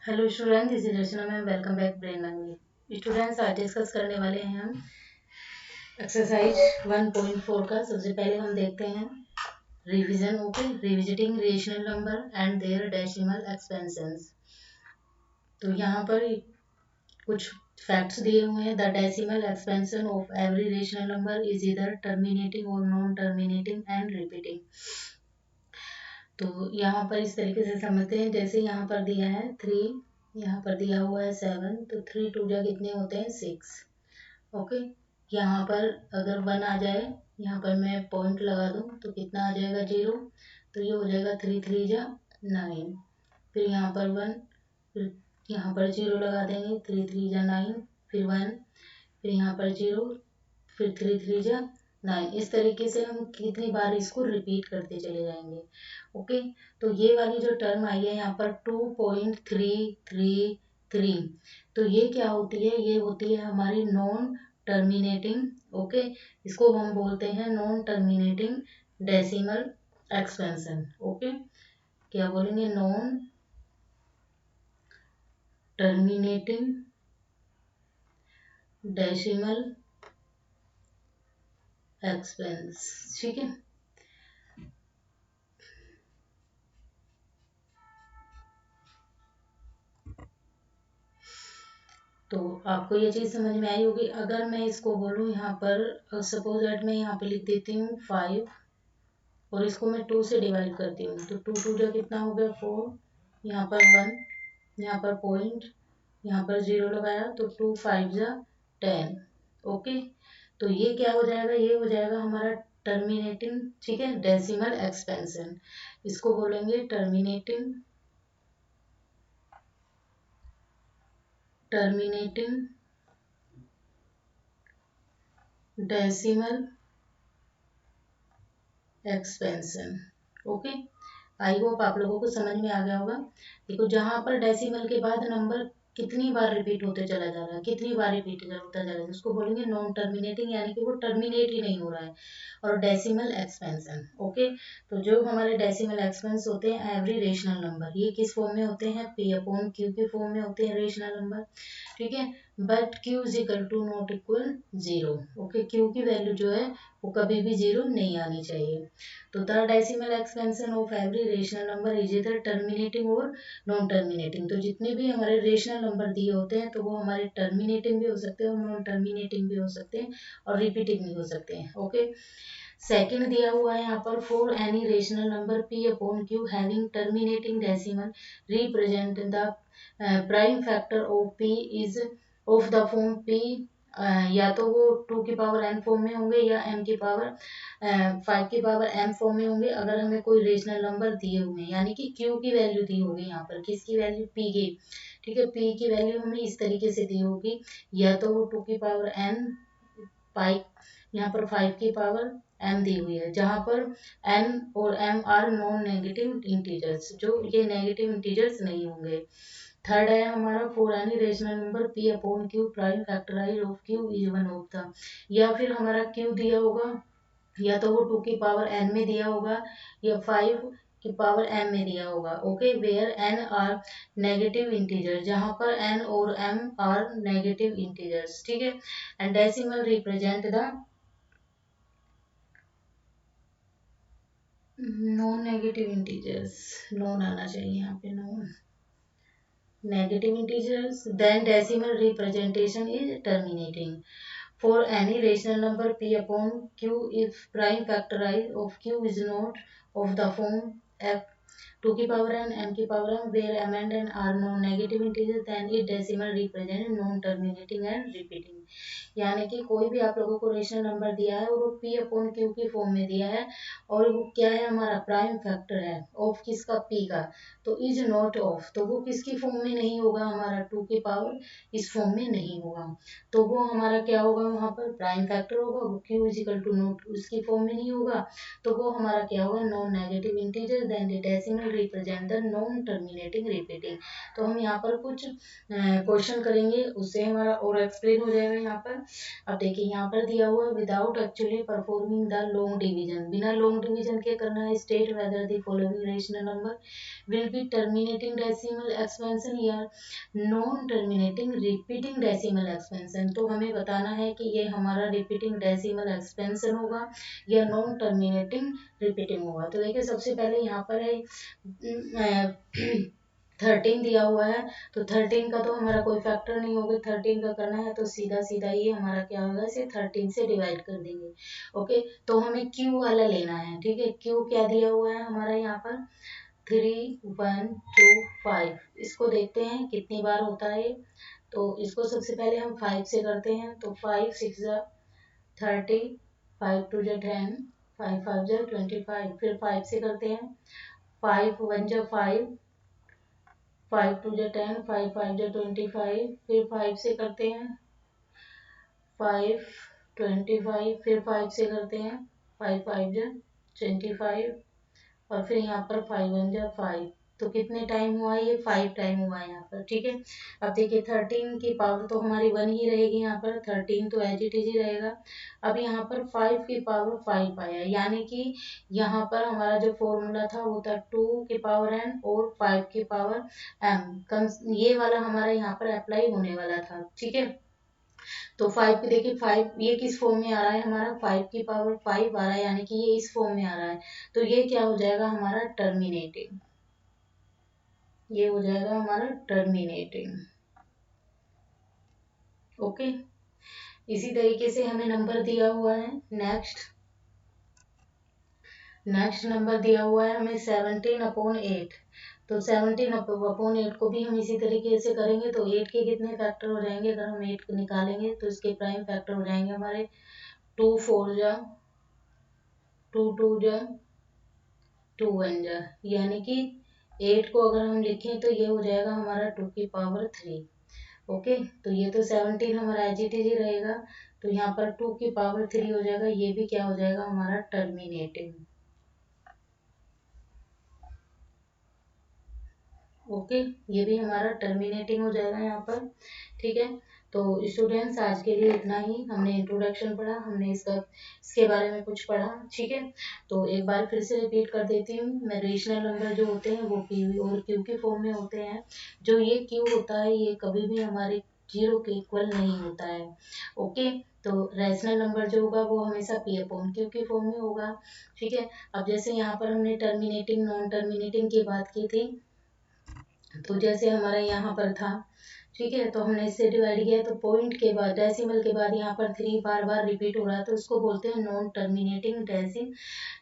Hello student, this is Rachna ma'am. Welcome back Brain Language. Students, आज discuss करने वाले हैं हम एक्सरसाइज 1.4 का। सबसे पहले हम देखते हैं revision. Okay, revisiting rational number and their decimal expansions. तो यहाँ पर कुछ फैक्ट्स दिए हुए हैं। The decimal expansion of every rational number is इधर टर्मिनेटिंग और नॉन टर्मिनेटिंग एंड रिपीटिंग। तो यहाँ पर इस तरीके से समझते हैं। जैसे यहाँ पर दिया है 3, यहाँ पर दिया हुआ है 7, तो 3 टू जा कितने होते हैं 6। ओके, यहाँ पर अगर 1 आ जाए, यहाँ पर मैं पॉइंट लगा दूँ तो कितना आ जाएगा 0। तो ये हो जाएगा 3 3 जा 9। फिर यहाँ पर 1, फिर यहाँ पर 0 लगा देंगे, 3 3 जा 9, फिर 1, फिर यहाँ पर 0, फिर 3 3 जा 9। इस तरीके से हम कितनी बार इसको रिपीट करते चले जाएंगे। ओके, तो ये वाली जो टर्म आई है यहाँ पर 2.333, तो ये क्या होती है? ये होती है हमारी नॉन टर्मिनेटिंग। ओके, इसको हम बोलते हैं non terminating decimal expansion. Okay, क्या बोलेंगे? Non terminating decimal expense. ठीक है, तो आपको ये चीज़ समझ में आई होगी। अगर मैं इसको बोलूँ यहाँ पर, सपोज दैट मैं यहाँ पे लिख देती हूँ 5 और इसको मैं 2 से डिवाइड करती हूँ, तो 2 2 जा कितना हो गया 4, यहाँ पर 1, यहाँ पर पॉइंट, यहाँ पर 0 लगाया, तो 2 5 जा 10। ओके, तो ये क्या हो जाएगा? ये हो जाएगा हमारा टर्मिनेटिंग, ठीक है, डेसिमल एक्सपेंशन। इसको बोलेंगे terminating decimal expansion. Okay, I hope आप लोगों को समझ में आ गया होगा। देखो, जहां पर डेसिमल के बाद नंबर कितनी बार रिपीट होते चला जा रहा है, कितनी बार रिपीट होता जा रहा है, उसको बोलेंगे नॉन टर्मिनेटिंग, यानी कि वो टर्मिनेट ही नहीं हो रहा है। और डेसिमल एक्सपेंशन। ओके, तो जो हमारे डेसिमल एक्सपेंस होते हैं एवरी रेशनल नंबर, ये किस फॉर्म में होते हैं? पी अपॉन क्यू के फॉर्म में होते हैं रेशनल नंबर। ठीक है, but q is equal to not equal 0। Okay, q की वैल्यू जो है वो कभी भी 0 नहीं आनी चाहिए। तो the decimal expansion of every rational number is इधर टर्मिनेटिंग और नॉन टर्मिनेटिंग। तो जितने भी हमारे रेशनल नंबर दिए होते हैं, तो वो हमारे टर्मिनेटिंग भी हो सकते हैं और नॉन टर्मिनेटिंग भी हो सकते हैं और रिपीटिंग भी हो सकते हैं। ओके, सेकंड दिया हुआ है यहाँ पर, for any rational number p upon q having terminating decimal represent the prime factor of p is of the form p, या तो वो 2 की पावर n फॉर्म में होंगे या m की पावर 5 की पावर m फॉर्म में होंगे। अगर हमें कोई रेशनल नंबर दिए हुए हैं, यानी कि q की वैल्यू दी होगी यहाँ पर, किसकी वैल्यू? p की। ठीक है, p की वैल्यू हमें इस तरीके से दी होगी, या तो वो 2 की पावर n, 5, यहाँ पर 5 की पावर m दी हुई है, जहाँ पर n और m are non negative integers, जो ये नेगेटिव इंटीजर्स नहीं होंगे। थर्ड है हमारा, for any rational number p upon q prime factorize of q is one of the, या फिर हमारा q दिया होगा, या तो वो 2 की पावर n में दिया होगा या 5 की पावर m में दिया होगा। Okay, where n are negative integer, जहाँ पर n और m आर नेगेटिव इंटीजर्स। ठीक है, and decimal represent the non negative integers. Non आना चाहिए यहाँ पे, non negative integers, then decimal representation is terminating. For any rational number p upon q, if prime factorize of q is not of the form f 2 की power n, m की power m, where m and n are non-negative integers, then it decimal represent non-terminating and repeating। यानी कि कोई भी आप लोगों को rational number दिया है और वो p अपॉन q की फॉर्म में दिया है, और वो क्या है? हमारा प्राइम फैक्टर है ऑफ किसका? p का। तो इज नॉट ऑफ, तो वो किसकी फॉर्म में नहीं होगा? हमारा 2 की पावर इस फॉर्म में नहीं होगा, तो वो हमारा क्या होगा? वहां पर प्राइम फैक्टर होगा, वो q is equal to not उसकी फॉर्म में नहीं होगा, तो वो हमारा क्या होगा? Non negative integer. Then the decimal represent the non terminating repeating. तो हम यहाँ पर कुछ क्वेश्चन करेंगे, उससे हमारा और एक्सप्लेन हो जाएगा यहाँ पर। अब देखिए यहाँ पर दिया हुआ without actually performing the long division, बिना लॉन्ग डिवीजन के करना है। State whether the following rational number will be terminating decimal expansion या non terminating repeating decimal expansion. तो हमें बताना है कि ये हमारा रिपीटिंग डेसिमल एक्सपेंशन होगा या नॉन टर्मिनेटिंग रिपीटिंग होगा। तो देखिए सबसे पहले यहाँ पर है 13 दिया हुआ है, तो 13 का तो हमारा कोई फैक्टर नहीं होगा, 13 का करना है तो सीधा सीधा ये हमारा क्या होगा, इसे 13 से डिवाइड कर देंगे। ओके, तो हमें Q वाला लेना है। ठीक है, Q क्या दिया हुआ है हमारा यहाँ पर 3 1 2 5। इसको देखते हैं कितनी बार होता है। तो इसको सबसे पहले हम 5 से करते हैं, तो 5 6 30, 5 2 10, 5 5 25। फिर 5 से करते हैं, 5 1 5, 5 2 10, 5 5 25। फिर 5 से करते हैं 5 25। फिर 5 से करते हैं 5 5 25। और फिर यहाँ पर 5 1 5। तो कितने टाइम हुआ, ये 5 टाइम हुआ है यहाँ पर। ठीक है, अब देखिए 13 की पावर तो हमारी 1 ही रहेगी यहाँ पर, 13 तो एज इट इज ही रहेगा। अब यहाँ पर 5 की पावर 5 आया, यानी कि यहाँ पर हमारा जो फॉर्मूला था वो था 2 की पावर n और 5 की पावर m। ये वाला हमारा यहाँ पर अप्लाई होने वाला था। ठीक है, तो 5 की देखिए 5 ये किस फॉर्म में आ रहा है, हमारा 5 की पावर 5 आ रहा है, यानी कि ये इस फॉर्म में आ रहा है। तो ये क्या हो जाएगा हमारा टर्मिनेटिंग, ये हो जाएगा हमारा टर्मिनेटिंग। ओके, इसी तरीके से हमें नंबर दिया हुआ है। नेक्स्ट नंबर दिया हुआ है हमें 17/8। तो 17/8 को भी हम इसी तरीके से करेंगे। तो 8 के कितने फैक्टर हो जाएंगे, अगर हम 8 को निकालेंगे तो इसके प्राइम फैक्टर हो जाएंगे हमारे 2 4 जा 2 2 जा 2 1 जा, यानी कि 8 को अगर हम लिखें तो ये हो जाएगा हमारा 2 की पावर 3। ओके, तो ये तो 17 हमारा एज इट इज ही रहेगा। तो यहाँ पर 2 की पावर 3 हो जाएगा, ये भी क्या हो जाएगा हमारा टर्मिनेटिंग। ओके, ये भी हमारा टर्मिनेटिंग हो जाएगा यहाँ पर। ठीक है, तो स्टूडेंट्स आज के लिए इतना ही। हमने इंट्रोडक्शन पढ़ा, हमने इसके बारे में कुछ पढ़ा। ठीक है, तो एक बार फिर से रिपीट कर देती हूँ मैं। रेशनल नंबर जो होते हैं वो पी और क्यू के फॉर्म में होते हैं। जो ये क्यू होता है ये कभी भी हमारे 0 के इक्वल नहीं होता है। ओके, तो रैशनल नंबर जो होगा वो हमेशा P/Q के फॉर्म में होगा। ठीक है, अब जैसे यहाँ पर हमने टर्मिनेटिंग नॉन टर्मिनेटिंग की बात की थी, तो जैसे हमारा यहाँ पर था, ठीक है, तो हमने इससे डिवाइड किया, तो पॉइंट के बाद डेसिमल के बाद यहाँ पर 3 बार बार रिपीट हो रहा है, तो इसको बोलते हैं non terminating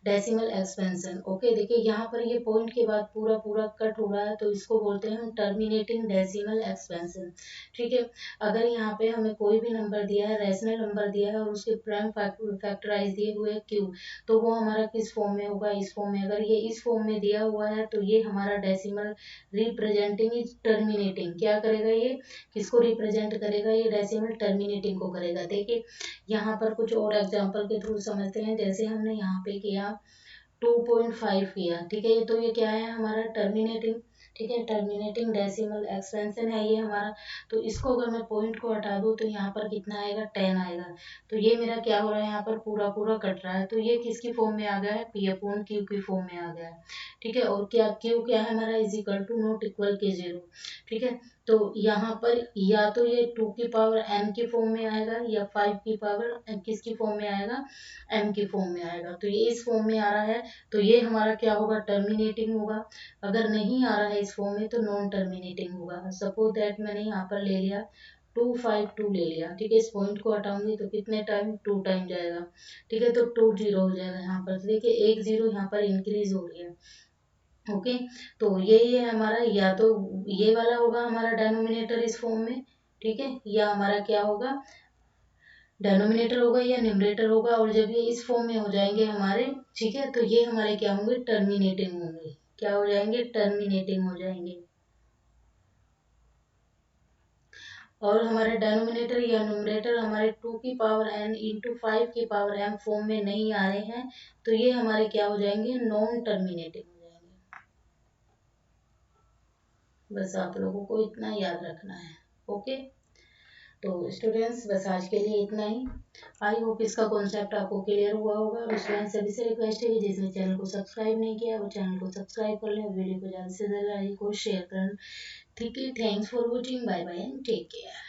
decimal expansion. Okay, देखिए यहाँ पर ये पॉइंट के बाद पूरा पूरा कट हो रहा है, तो इसको बोलते हैं हम टर्मिनेटिंग डेसिमल एक्सपेंशन। ठीक है, अगर यहाँ पे हमें कोई भी नंबर दिया है, रैशनल नंबर दिया है और उसके प्राइम फैक्टराइज दिए हुए क्यू, तो वो हमारा किस फॉर्म में होगा, इस फॉर्म में। अगर ये इस फॉर्म में दिया हुआ है तो ये हमारा डेसिमल रिप्रेजेंटिंग इज टर्मिनेटिंग। क्या करेगा ये, किसको रिप्रेजेंट करेगा, ये डेसिमल टर्मिनेटिंग को करेगा। देखिए यहाँ पर कुछ और एग्जांपल के थ्रू समझते हैं। जैसे हमने यहाँ पे किया 2.5 किया, ठीक है, तो ये क्या है हमारा टर्मिनेटिंग। ठीक है, टर्मिनेटिंग डेसिमल एक्सपेंशन है ये हमारा। तो इसको अगर मैं पॉइंट को हटा दूँ तो यहाँ पर कितना आएगा, 10 आएगा। तो ये मेरा क्या हो रहा है, यहाँ पर पूरा पूरा कट रहा है, तो ये किसकी फॉर्म में आ गया है, P/Q की फॉर्म में आ गया है। ठीक है, और क्या Q क्या है हमारा, is equal to not equal के 0। ठीक है, तो यहाँ पर या तो ये 2 की पावर m की फॉर्म में आएगा या 5 की पावर किसकी फॉर्म में आएगा, m की फॉर्म में आएगा। तो ये इस फॉर्म में आ रहा है, तो ये हमारा क्या होगा, टर्मिनेटिंग होगा। अगर नहीं आ रहा है इस फॉर्म में तो नॉन टर्मिनेटिंग होगा। सपोज दैट मैंने यहाँ पर ले लिया 2 5 2 ले लिया। ठीक है, इस पॉइंट को हटाऊंगी तो कितने टाइम, 2 टाइम जाएगा। ठीक है, तो 2 0 हो जाएगा यहाँ पर। तो देखिए 1 0 यहाँ पर इंक्रीज हो गया। ओके, तो ये हमारा या तो ये वाला होगा हमारा डेनोमिनेटर इस फॉर्म में। ठीक है, या हमारा क्या होगा, डेनोमिनेटर होगा या न्यूमरेटर होगा। और जब ये इस फॉर्म में हो जाएंगे हमारे, ठीक है, तो ये हमारे क्या होंगे, टर्मिनेटिंग होंगे। क्या हो जाएंगे, टर्मिनेटिंग हो जाएंगे। और हमारे डेनोमिनेटर या न्यूमरेटर हमारे 2 की पावर n इंटू 5 की पावर m फॉर्म में नहीं आ रहे हैं, तो ये हमारे क्या हो जाएंगे, नॉन टर्मिनेटिंग हो जाएंगे। बस आप लोगों को इतना याद रखना है। ओके, तो स्टूडेंट्स बस आज के लिए इतना ही। आई होप इसका कॉन्सेप्ट आपको क्लियर हुआ होगा। और स्टूडेंट्स सभी से रिक्वेस्ट है कि जिसने चैनल को सब्सक्राइब नहीं किया वो चैनल को सब्सक्राइब कर ले, वीडियो को ज़्यादा से ज़्यादा को शेयर करें। ठीक है, thanks for watching, bye bye and take care.